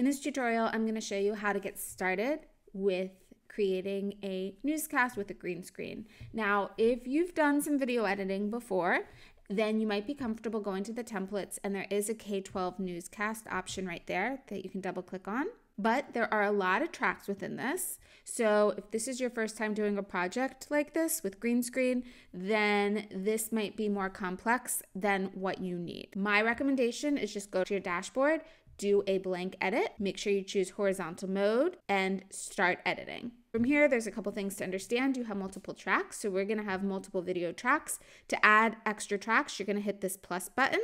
In this tutorial, I'm going to show you how to get started with creating a newscast with a green screen. Now, if you've done some video editing before, then you might be comfortable going to the templates, and there is a K-12 newscast option right there that you can double click on. But there are a lot of tracks within this. So if this is your first time doing a project like this with green screen, then this might be more complex than what you need. My recommendation is just go to your dashboard, do a blank edit, make sure you choose horizontal mode, and start editing. From here, there's a couple things to understand. You have multiple tracks, so we're gonna have multiple video tracks. To add extra tracks, you're gonna hit this plus button,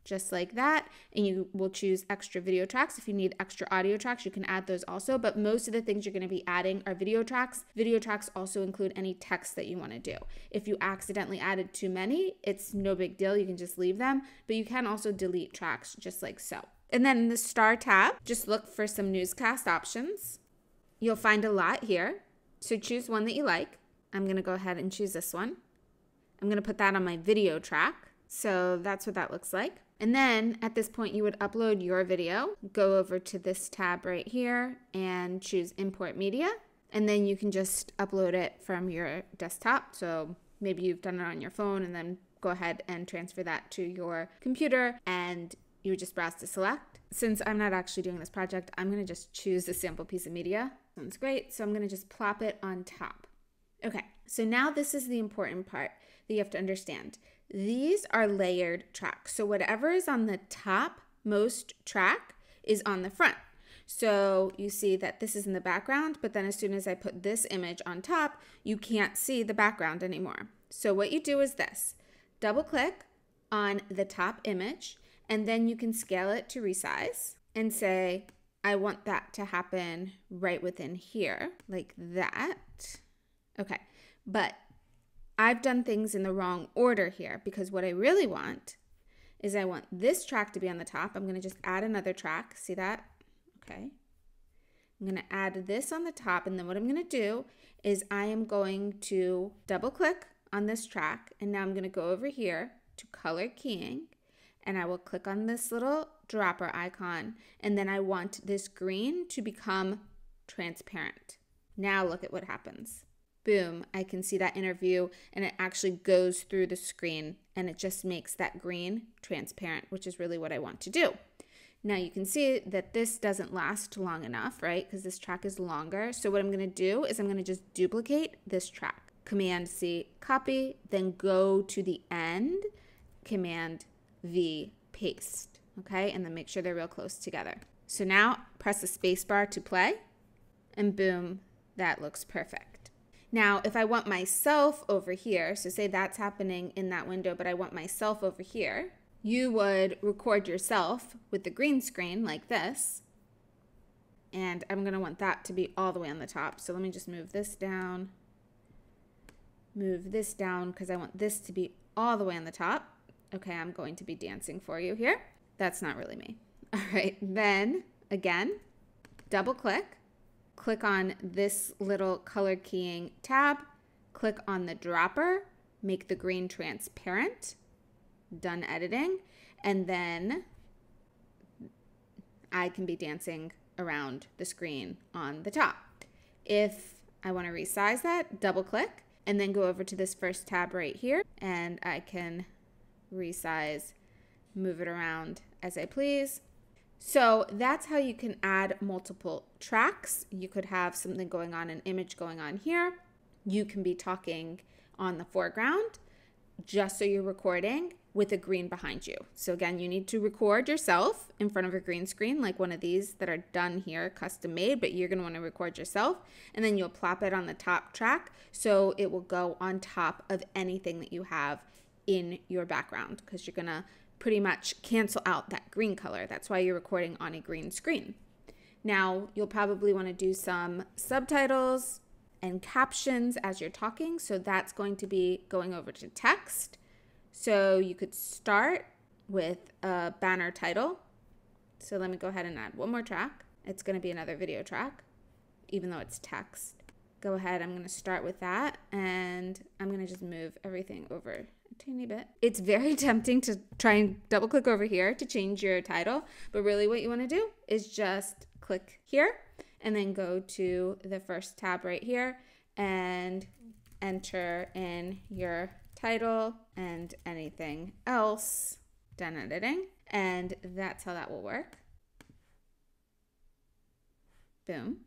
just like that, and you will choose extra video tracks. If you need extra audio tracks, you can add those also, but most of the things you're gonna be adding are video tracks. Video tracks also include any text that you wanna do. If you accidentally added too many, it's no big deal, you can just leave them, but you can also delete tracks just like so. And then in the Star tab, just look for some newscast options. You'll find a lot here, so choose one that you like. I'm gonna go ahead and choose this one. I'm gonna put that on my video track, so that's what that looks like. And then at this point, you would upload your video, go over to this tab right here and choose import media. And then you can just upload it from your desktop. So maybe you've done it on your phone, and then go ahead and transfer that to your computer, and you would just browse to select. Since I'm not actually doing this project, I'm gonna just choose a sample piece of media. Sounds great, so I'm gonna just plop it on top. Okay, so now this is the important part that you have to understand. These are layered tracks. So whatever is on the top most track is on the front. So you see that this is in the background, but then as soon as I put this image on top, you can't see the background anymore. So what you do is this: double click on the top image, and then you can scale it to resize and say, I want that to happen right within here, like that. Okay, but I've done things in the wrong order here, because what I really want is I want this track to be on the top. I'm gonna just add another track, see that? Okay. I'm gonna add this on the top, and then what I'm gonna do is I am going to double click on this track, and now I'm gonna go over here to color keying, and I will click on this little dropper icon, and then I want this green to become transparent. Now look at what happens. Boom, I can see that interview, and it actually goes through the screen, and it just makes that green transparent, which is really what I want to do. Now you can see that this doesn't last long enough, right? Because this track is longer. So what I'm gonna do is I'm gonna just duplicate this track. Command C, copy, then go to the end, Command V, paste, okay? And then make sure they're real close together. So now press the space bar to play, and boom, that looks perfect. Now, if I want myself over here, so say that's happening in that window, but I want myself over here, you would record yourself with the green screen like this, and I'm gonna want that to be all the way on the top. So let me just move this down, because I want this to be all the way on the top. Okay, I'm going to be dancing for you here. That's not really me. All right, then again, double click on this little color keying tab, click on the dropper, make the green transparent, done editing, and then I can be dancing around the screen on the top. If I want to resize that, double click, and then go over to this first tab right here, and I can resize, move it around as I please. So that's how you can add multiple tracks. You could have something going on, an image going on here. You can be talking on the foreground, just so you're recording with a green behind you. So again, you need to record yourself in front of a green screen, like one of these that are done here, custom made, but you're gonna wanna record yourself, and then you'll plop it on the top track, so it will go on top of anything that you have in your background, because you're gonna pretty much cancel out that green color. That's why you're recording on a green screen. Now, you'll probably want to do some subtitles and captions as you're talking, so that's going to be going over to text. So you could start with a banner title. So let me go ahead and add one more track. It's going to be another video track, even though it's text. Go ahead, I'm going to start with that, and I'm going to just move everything over a tiny bit. It's very tempting to try and double click over here to change your title, but really what you want to do is just click here and then go to the first tab right here and enter in your title and anything else. Done editing, and that's how that will work. Boom.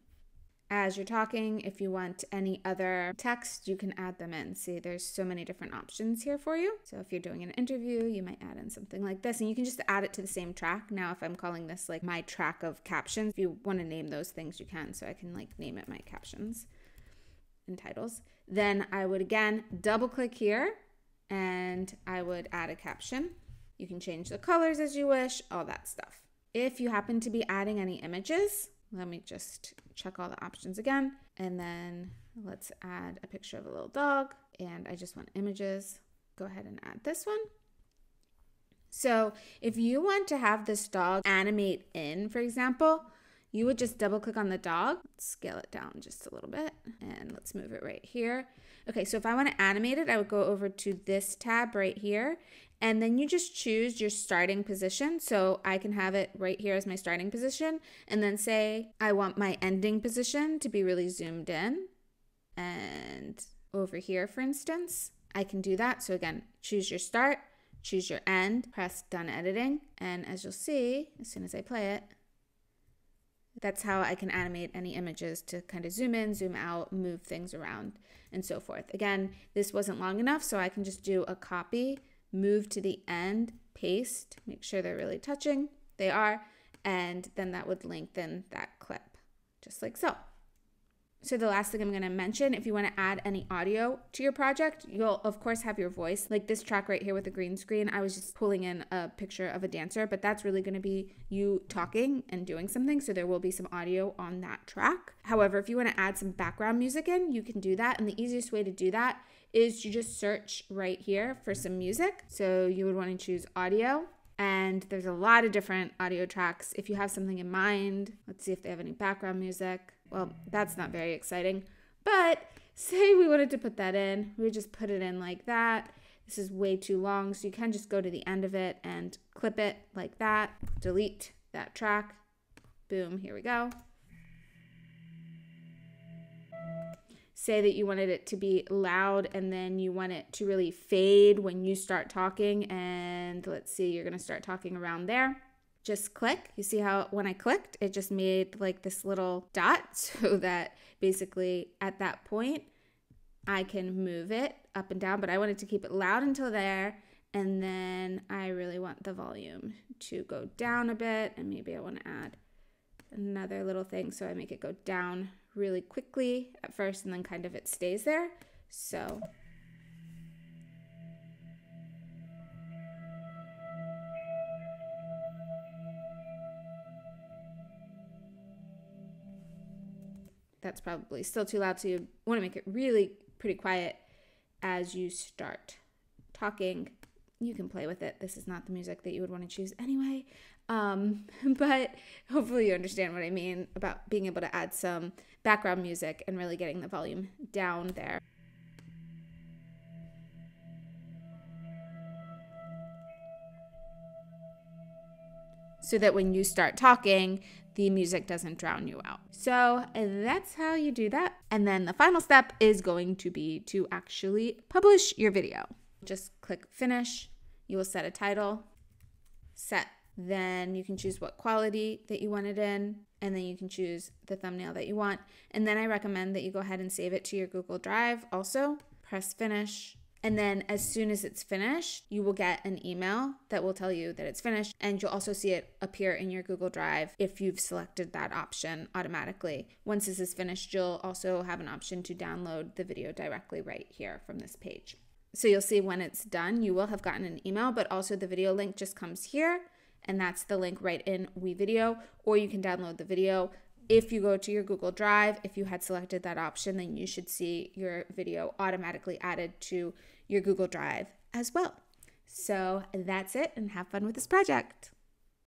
As you're talking, if you want any other text, you can add them in. See, there's so many different options here for you. So if you're doing an interview, you might add in something like this, and you can just add it to the same track. Now, if I'm calling this like my track of captions, if you want to name those things, you can. So I can like name it my captions and titles. Then I would again double click here and I would add a caption. You can change the colors as you wish, all that stuff. If you happen to be adding any images, let me just check all the options again. And then let's add a picture of a little dog. And I just want images. Go ahead and add this one. So if you want to have this dog animate in, for example, you would just double click on the dog, scale it down just a little bit, and let's move it right here. Okay, so if I want to animate it, I would go over to this tab right here, and then you just choose your starting position. So I can have it right here as my starting position, and then say I want my ending position to be really zoomed in. And over here, for instance, I can do that. So again, choose your start, choose your end, press done editing, and as you'll see, as soon as I play it, that's how I can animate any images to kind of zoom in, zoom out, move things around, and so forth. Again, this wasn't long enough, so I can just do a copy, move to the end, paste, make sure they're really touching. They are, and then that would lengthen that clip, just like so. So the last thing I'm going to mention, if you want to add any audio to your project, you'll of course have your voice. Like this track right here with the green screen, I was just pulling in a picture of a dancer, but that's really going to be you talking and doing something. So there will be some audio on that track. However, if you want to add some background music in, you can do that. And the easiest way to do that is you just search right here for some music. So you would want to choose audio. And there's a lot of different audio tracks. If you have something in mind, let's see if they have any background music. Well, that's not very exciting, but say we wanted to put that in, we would just put it in like that. This is way too long, so you can just go to the end of it and clip it like that, delete that track, boom, here we go. Say that you wanted it to be loud and then you want it to really fade when you start talking, and let's see, you're gonna start talking around there. Just click. You see how when I clicked, it just made like this little dot, so that basically at that point, I can move it up and down, but I wanted to keep it loud until there, and then I really want the volume to go down a bit, and maybe I want to add another little thing so I make it go down really quickly at first, and then kind of it stays there. So that's probably still too loud, so you want to make it really pretty quiet as you start talking. You can play with it. This is not the music that you would want to choose anyway, but hopefully you understand what I mean about being able to add some background music and really getting the volume down there. So that when you start talking, the music doesn't drown you out. So that's how you do that. And then the final step is going to be to actually publish your video. Just click finish. You will set a title, set. Then you can choose what quality that you want it in, and then you can choose the thumbnail that you want. And then I recommend that you go ahead and save it to your Google Drive also. Press finish. And then as soon as it's finished, you will get an email that will tell you that it's finished, and you'll also see it appear in your Google Drive if you've selected that option automatically. Once this is finished, you'll also have an option to download the video directly right here from this page. So you'll see when it's done, you will have gotten an email, but also the video link just comes here, and that's the link right in WeVideo, or you can download the video. If you go to your Google Drive, if you had selected that option, then you should see your video automatically added to your Google Drive as well. So that's it, and have fun with this project.